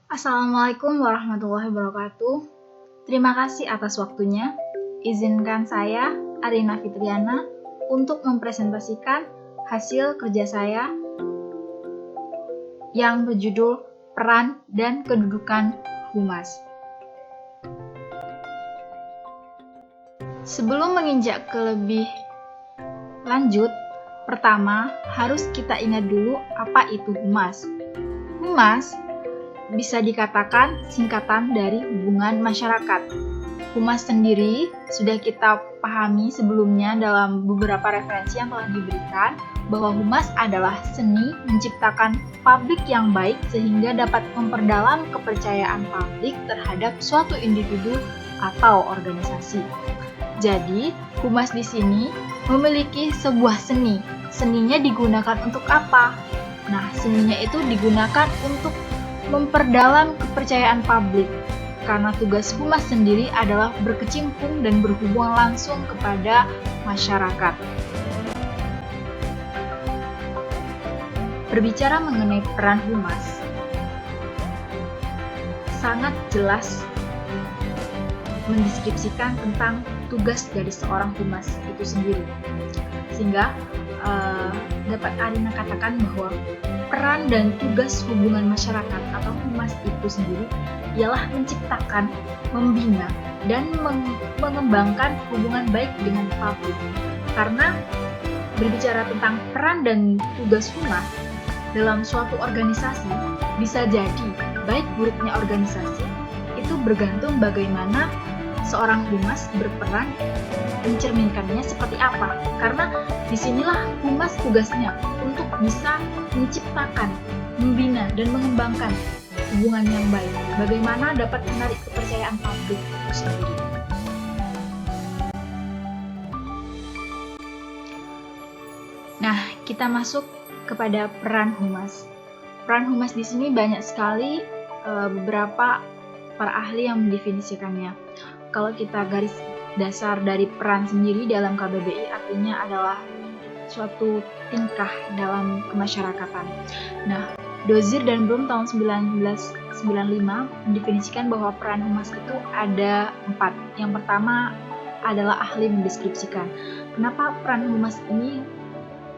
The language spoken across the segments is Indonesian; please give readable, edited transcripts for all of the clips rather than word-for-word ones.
Assalamualaikum warahmatullahi wabarakatuh. Terima kasih atas waktunya. Izinkan saya, Arina Fitriana, untuk mempresentasikan hasil kerja saya yang berjudul Peran dan Kedudukan Humas. Sebelum menginjak ke lebih lanjut, pertama harus kita ingat dulu apa itu humas. Humas bisa dikatakan singkatan dari hubungan masyarakat. Humas sendiri sudah kita pahami sebelumnya dalam beberapa referensi yang telah diberikan, bahwa humas adalah seni menciptakan publik yang baik sehingga dapat memperdalam kepercayaan publik terhadap suatu individu atau organisasi. Jadi, humas di sini memiliki sebuah seni. Seninya digunakan untuk apa? Nah, seninya itu digunakan untuk memperdalam kepercayaan publik, karena tugas humas sendiri adalah berkecimpung dan berhubungan langsung kepada masyarakat. Berbicara mengenai peran humas, sangat jelas mendeskripsikan tentang tugas dari seorang humas itu sendiri, sehingga dapat Arina katakan bahwa peran dan tugas hubungan masyarakat atau humas itu sendiri ialah menciptakan, membina, dan mengembangkan hubungan baik dengan publik. Karena berbicara tentang peran dan tugas humas dalam suatu organisasi, bisa jadi baik buruknya organisasi itu bergantung bagaimana seorang humas berperan, mencerminkannya seperti apa. Karena disinilah humas tugasnya untuk bisa menciptakan, membina, dan mengembangkan hubungan yang baik. Bagaimana dapat menarik kepercayaan publik itu sendiri. Nah, kita masuk kepada peran humas. Peran humas di sini banyak sekali beberapa para ahli yang mendefinisikannya. Kalau kita garis dasar dari peran sendiri dalam KBBI, artinya adalah suatu tingkah dalam kemasyarakatan. Nah, Dozier dan Bloom tahun 1995 mendefinisikan bahwa peran humas itu ada 4. Yang pertama adalah ahli mendeskripsikan. Kenapa peran humas ini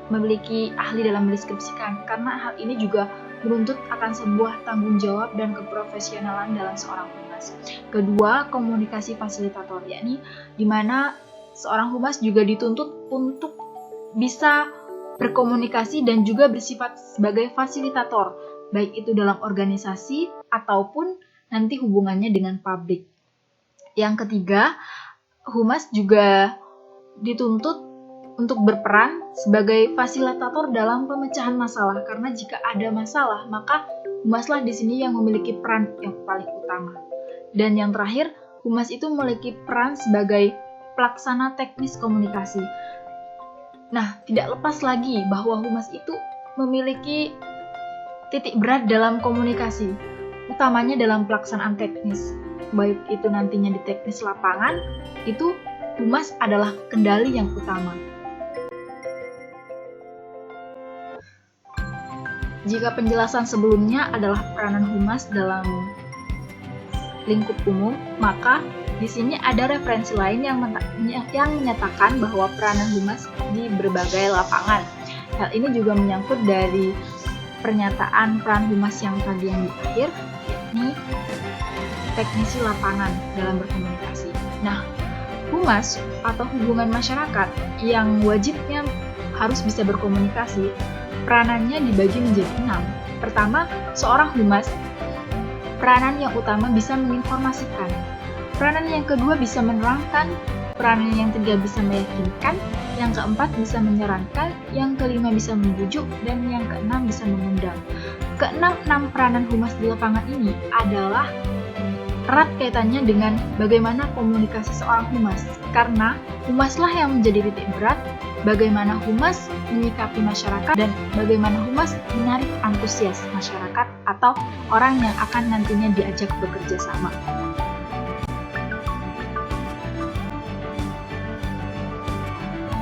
memiliki ahli dalam mendeskripsikan? Karena hal ini juga menuntut akan sebuah tanggung jawab dan keprofesionalan dalam seorang humas. Kedua, komunikasi fasilitator, yakni di mana seorang humas juga dituntut untuk bisa berkomunikasi dan juga bersifat sebagai fasilitator, baik itu dalam organisasi ataupun nanti hubungannya dengan publik. Yang ketiga, humas juga dituntut untuk berperan sebagai fasilitator dalam pemecahan masalah, karena jika ada masalah, maka humaslah di sini yang memiliki peran yang paling utama. Dan yang terakhir, humas itu memiliki peran sebagai pelaksana teknis komunikasi. Nah, tidak lepas lagi bahwa humas itu memiliki titik berat dalam komunikasi, utamanya dalam pelaksanaan teknis. Baik itu nantinya di teknis lapangan, itu humas adalah kendali yang utama. Jika penjelasan sebelumnya adalah peranan humas dalam lingkup umum, maka di sini ada referensi lain yang menyatakan bahwa peranan humas di berbagai lapangan. Hal ini juga menyangkut dari pernyataan peran humas yang tadi yang di akhir, yakni teknisi lapangan dalam berkomunikasi. Nah, humas atau hubungan masyarakat yang wajibnya harus bisa berkomunikasi, peranannya dibagi menjadi 6. Pertama, seorang humas, peranan yang utama bisa menginformasikan. Peranan yang kedua bisa menerangkan. Peranan yang ketiga bisa meyakinkan. Yang keempat bisa menyarankan. Yang kelima bisa membujuk. Dan yang keenam bisa mengundang. Keenam peranan humas di lapangan ini adalah erat kaitannya dengan bagaimana komunikasi seorang humas. Karena humaslah yang menjadi titik berat bagaimana humas menyikapi masyarakat dan bagaimana humas menarik antusias masyarakat atau orang yang akan nantinya diajak bekerja sama.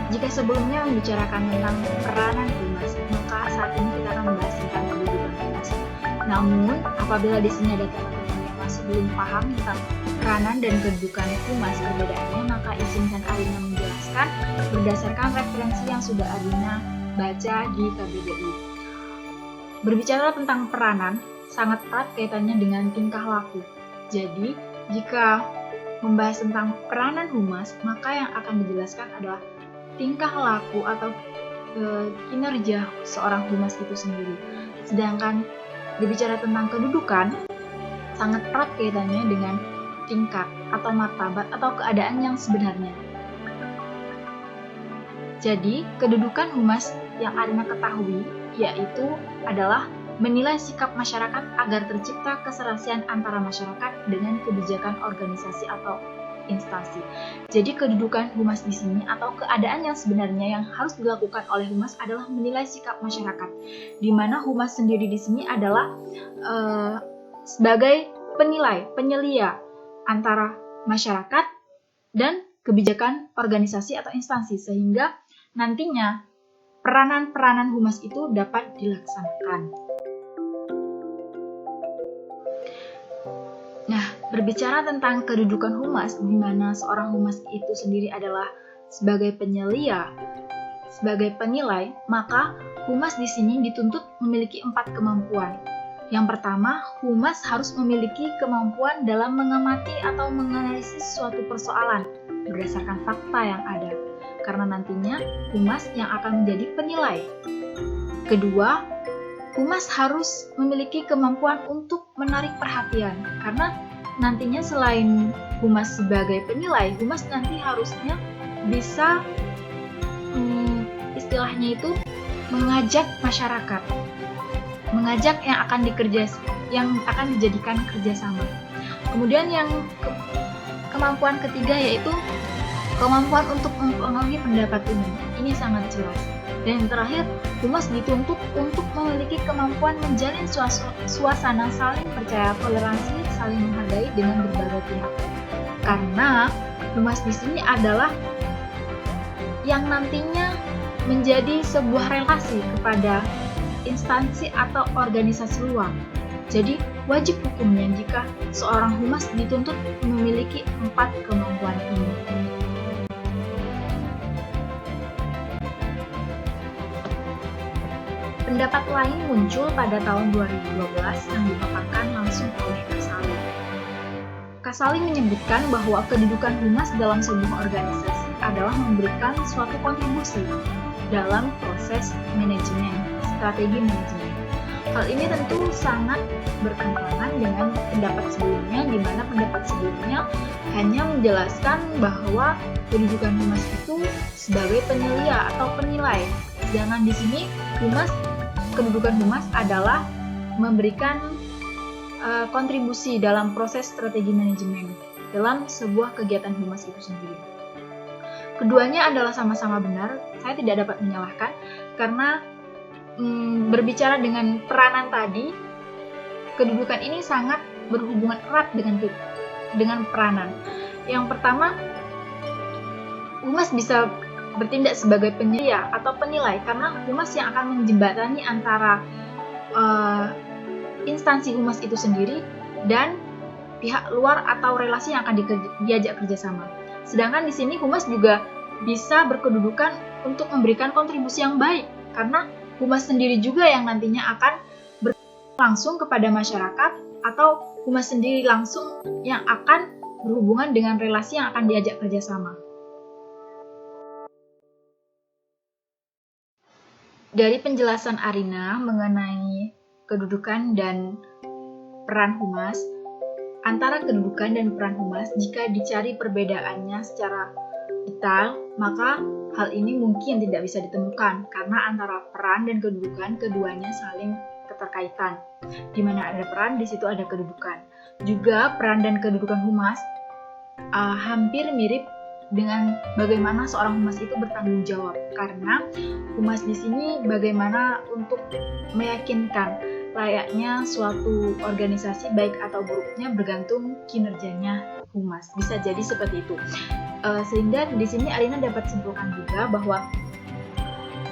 Jika sebelumnya membicarakan tentang peranan humas, maka saat ini kita akan membahas tentang kedudukan humas. Namun, apabila di sini ada teman-teman yang masih belum paham tentang peranan dan kedudukan humas perbedaannya, maka izinkan Arina menjelaskan berdasarkan referensi yang sudah Arina baca di KBBI. Berbicara tentang peranan, sangat erat kaitannya dengan tingkah laku. Jadi, jika membahas tentang peranan humas, maka yang akan dijelaskan adalah tingkah laku atau kinerja seorang humas itu sendiri. Sedangkan berbicara tentang kedudukan, sangat erat kaitannya dengan tingkat atau martabat atau keadaan yang sebenarnya. Jadi, kedudukan humas yang Arina ketahui yaitu adalah menilai sikap masyarakat agar tercipta keserasian antara masyarakat dengan kebijakan organisasi atau instansi. Jadi kedudukan humas di sini atau keadaan yang sebenarnya yang harus dilakukan oleh humas adalah menilai sikap masyarakat, di mana humas sendiri di sini adalah sebagai penilai, penyelia antara masyarakat dan kebijakan organisasi atau instansi, sehingga nantinya peranan-peranan humas itu dapat dilaksanakan. Nah, berbicara tentang kedudukan humas, di mana seorang humas itu sendiri adalah sebagai penyelia, sebagai penilai, maka humas di sini dituntut memiliki 4 kemampuan. Yang pertama, humas harus memiliki kemampuan dalam mengamati atau menganalisis suatu persoalan berdasarkan fakta yang ada, karena nantinya humas yang akan menjadi penilai. Kedua, humas harus memiliki kemampuan untuk menarik perhatian, karena nantinya selain humas sebagai penilai, humas nanti harusnya bisa istilahnya itu mengajak masyarakat, mengajak yang akan dijadikan kerjasama. Kemudian yang kemampuan ketiga yaitu kemampuan untuk mempengaruhi pendapat umum. Ini sangat jelas. Dan yang terakhir, humas dituntut untuk memiliki kemampuan menjalin suasana saling percaya, toleransi, saling menghargai dengan berbagai pihak. Karena humas di sini adalah yang nantinya menjadi sebuah relasi kepada instansi atau organisasi luar. Jadi wajib hukumnya jika seorang humas dituntut memiliki 4 kemampuan ini. Pendapat lain muncul pada tahun 2012 yang dipaparkan langsung oleh Kasali. Kasali menyebutkan bahwa kedudukan humas dalam sebuah organisasi adalah memberikan suatu kontribusi dalam proses manajemen, strategi manajemen. Hal ini tentu sangat bertentangan dengan pendapat sebelumnya, di mana pendapat sebelumnya hanya menjelaskan bahwa kedudukan humas itu sebagai penyelia atau penilai. Sedangkan di sini kedudukan humas adalah memberikan kontribusi dalam proses strategi manajemen dalam sebuah kegiatan humas itu sendiri. Keduanya adalah sama-sama benar, saya tidak dapat menyalahkan karena berbicara dengan peranan tadi, kedudukan ini sangat berhubungan erat dengan peranan. Yang pertama, humas bisa bertindak sebagai penyelia atau penilai karena humas yang akan menjembatani antara instansi humas itu sendiri dan pihak luar atau relasi yang akan diajak kerjasama. Sedangkan di sini humas juga bisa berkedudukan untuk memberikan kontribusi yang baik karena humas sendiri juga yang nantinya akan langsung kepada masyarakat atau humas sendiri langsung yang akan berhubungan dengan relasi yang akan diajak kerjasama. Dari penjelasan Arina mengenai kedudukan dan peran humas, antara kedudukan dan peran humas, jika dicari perbedaannya secara detail, maka hal ini mungkin tidak bisa ditemukan karena antara peran dan kedudukan keduanya saling keterkaitan. Di mana ada peran, di situ ada kedudukan. Juga peran dan kedudukan humas hampir mirip dengan bagaimana seorang humas itu bertanggung jawab, karena humas di sini bagaimana untuk meyakinkan layaknya suatu organisasi baik atau buruknya bergantung kinerjanya humas, bisa jadi seperti itu. Sehingga di sini Arina dapat simpulkan juga bahwa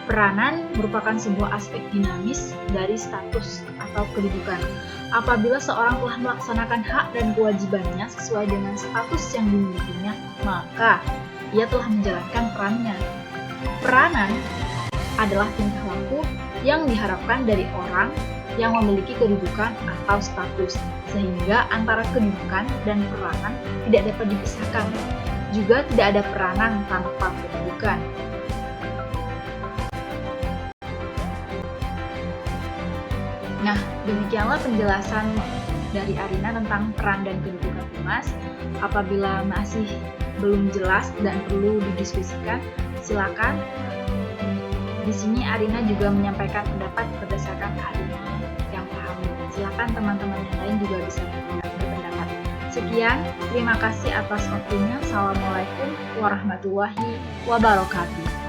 Peranan merupakan sebuah aspek dinamis dari status atau kedudukan. Apabila seorang telah melaksanakan hak dan kewajibannya sesuai dengan status yang dimilikinya, maka ia telah menjalankan perannya. Peranan adalah tingkah laku yang diharapkan dari orang yang memiliki kedudukan atau status, sehingga antara kedudukan dan peranan tidak dapat dipisahkan. Juga tidak ada peranan tanpa kedudukan. Nah, demikianlah penjelasan dari Arina tentang peran dan kedudukan humas. Apabila masih belum jelas dan perlu didiskusikan, silakan. Di sini Arina juga menyampaikan pendapat berdasarkan Arina yang paham. Silakan teman-teman yang lain juga bisa berpendapat. Sekian, terima kasih atas waktunya. Assalamualaikum warahmatullahi wabarakatuh.